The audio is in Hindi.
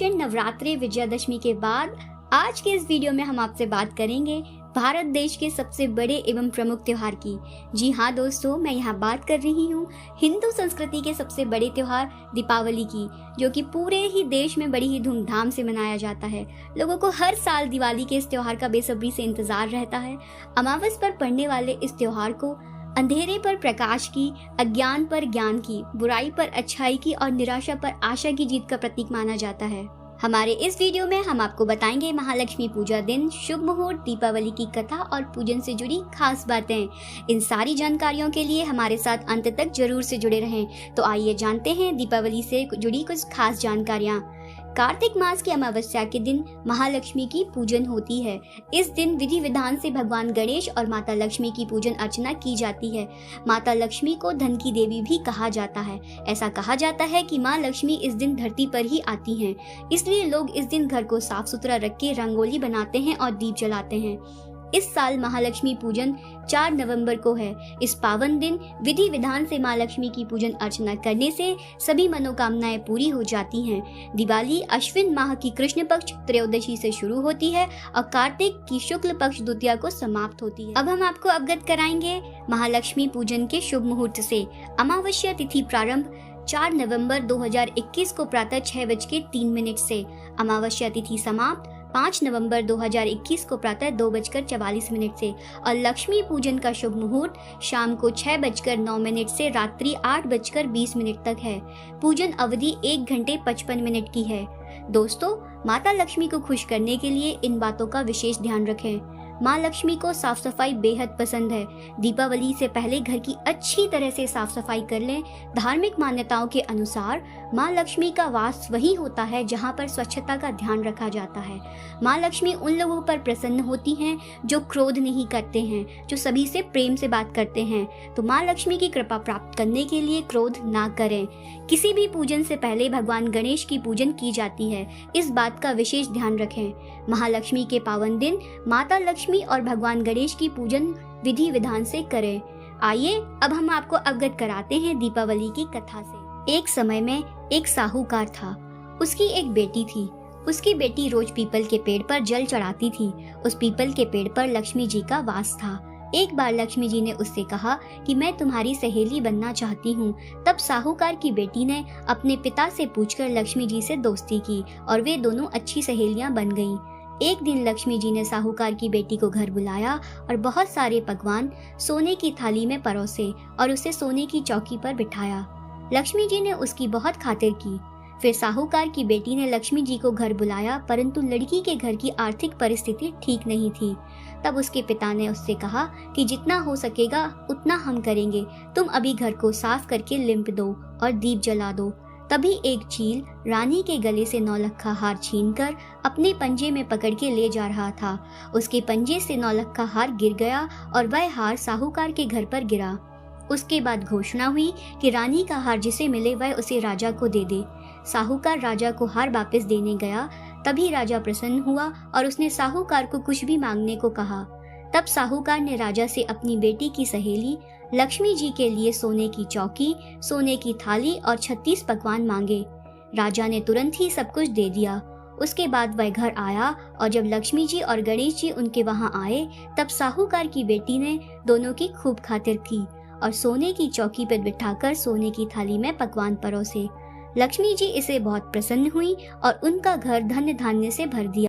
आश्विन नवरात्रि विजयादशमी के बाद आज के इस वीडियो में हम आपसे बात करेंगे भारत देश के सबसे बड़े एवं प्रमुख त्योहार की। जी हाँ दोस्तों, मैं यहाँ बात कर रही हूँ हिंदू संस्कृति के सबसे बड़े त्योहार दीपावली की, जो कि पूरे ही देश में बड़ी ही धूमधाम से मनाया जाता है। लोगों को हर साल दिवाली के इस त्योहार का बेसब्री से इंतजार रहता है। अमावस पर पड़ने वाले इस त्योहार को अंधेरे पर प्रकाश की, अज्ञान पर ज्ञान की, बुराई पर अच्छाई की और निराशा पर आशा की जीत का प्रतीक माना जाता है। हमारे इस वीडियो में हम आपको बताएंगे महालक्ष्मी पूजा दिन, शुभ मुहूर्त, दीपावली की कथा और पूजन से जुड़ी खास बातें। इन सारी जानकारियों के लिए हमारे साथ अंत तक जरूर से जुड़े रहें। तो आइए जानते हैं दीपावली से जुड़ी कुछ खास जानकारियाँ। कार्तिक मास की अमावस्या के दिन महालक्ष्मी की पूजन होती है। इस दिन विधि विधान से भगवान गणेश और माता लक्ष्मी की पूजन अर्चना की जाती है। माता लक्ष्मी को धन की देवी भी कहा जाता है। ऐसा कहा जाता है कि माँ लक्ष्मी इस दिन धरती पर ही आती हैं, इसलिए लोग इस दिन घर को साफ सुथरा रख के रंगोली बनाते हैं और दीप जलाते हैं। इस साल महालक्ष्मी पूजन 4 नवंबर को है। इस पावन दिन विधि विधान से माँ लक्ष्मी की पूजन अर्चना करने से सभी मनोकामनाएं पूरी हो जाती हैं। दिवाली अश्विन माह की कृष्ण पक्ष त्रयोदशी से शुरू होती है और कार्तिक की शुक्ल पक्ष द्वितीया को समाप्त होती है। अब हम आपको अवगत कराएंगे महालक्ष्मी पूजन के शुभ मुहूर्त से। अमावस्या तिथि प्रारंभ 4 नवंबर 2021 को प्रातः 6:03 से। अमावस्या तिथि समाप्त 5 नवंबर 2021 को प्रातः 2:44 से और लक्ष्मी पूजन का शुभ मुहूर्त शाम को 6:09 से रात्रि 8:20 तक है। पूजन अवधि 1 घंटे 55 मिनट की है। दोस्तों, माता लक्ष्मी को खुश करने के लिए इन बातों का विशेष ध्यान रखें। माँ लक्ष्मी को साफ सफाई बेहद पसंद है। दीपावली से पहले घर की अच्छी तरह से साफ सफाई कर लें। धार्मिक मान्यताओं के अनुसार माँ लक्ष्मी का वास वही होता है जहाँ पर स्वच्छता का ध्यान रखा जाता है। माँ लक्ष्मी उन लोगों पर प्रसन्न होती हैं जो क्रोध नहीं करते हैं, जो सभी से प्रेम से बात करते हैं। तो माँ लक्ष्मी की कृपा प्राप्त करने के लिए क्रोध ना करें। किसी भी पूजन से पहले भगवान गणेश की पूजन की जाती है, इस बात का विशेष ध्यान रखें। महालक्ष्मी के पावन दिन माता लक्ष्मी और भगवान गणेश की पूजन विधि विधान से करें। आइए अब हम आपको अवगत कराते हैं दीपावली की कथा से। एक समय में एक साहूकार था। उसकी एक बेटी थी। उसकी बेटी रोज पीपल के पेड़ पर जल चढ़ाती थी। उस पीपल के पेड़ पर लक्ष्मी जी का वास था। एक बार लक्ष्मी जी ने उससे कहा कि मैं तुम्हारी सहेली बनना चाहती हूँ। तब साहूकार की बेटी ने अपने पिता से पूछकर लक्ष्मी जी से दोस्ती की और वे दोनों अच्छी सहेलियां बन गईं। एक दिन लक्ष्मी जी ने साहूकार की बेटी को घर बुलाया और बहुत सारे पकवान सोने की थाली में परोसे और उसे सोने की चौकी पर बिठाया। लक्ष्मी जी ने उसकी बहुत खातिर की। फिर साहूकार की बेटी ने लक्ष्मी जी को घर बुलाया, परंतु लड़की के घर की आर्थिक परिस्थिति ठीक नहीं थी। तब उसके पिता ने उससे कहा कि जितना हो सकेगा उतना हम करेंगे, तुम अभी घर को साफ करके लिंप दो और दीप जला दो। तभी एक चील रानी के गले से नौलखा हार छीनकर अपने पंजे में पकड़ के ले जा रहा था। उसके पंजे से नौलखा हार गिर गया और वह हार साहूकार के घर पर गिरा। उसके बाद घोषणा हुई कि रानी का हार जिसे मिले वह उसे राजा को दे दे। साहूकार राजा को हार वापस देने गया। तभी राजा प्रसन्न हुआ और उसने साहूकार को कुछ भी मांगने को कहा। तब साहूकार ने राजा से अपनी बेटी की सहेली लक्ष्मी जी के लिए सोने की चौकी, सोने की थाली और 36 पकवान मांगे। राजा ने तुरंत ही सब कुछ दे दिया। उसके बाद वह घर आया और जब लक्ष्मी जी और गणेश जी उनके वहां आए, तब साहूकार की बेटी ने दोनों की खूब खातिर की और सोने की चौकी पर बिठाकर सोने की थाली में पकवान परोसे। लक्ष्मी जी इसे बहुत प्रसन्न हुई और उनका घर धन्य धान्य से भर दिया।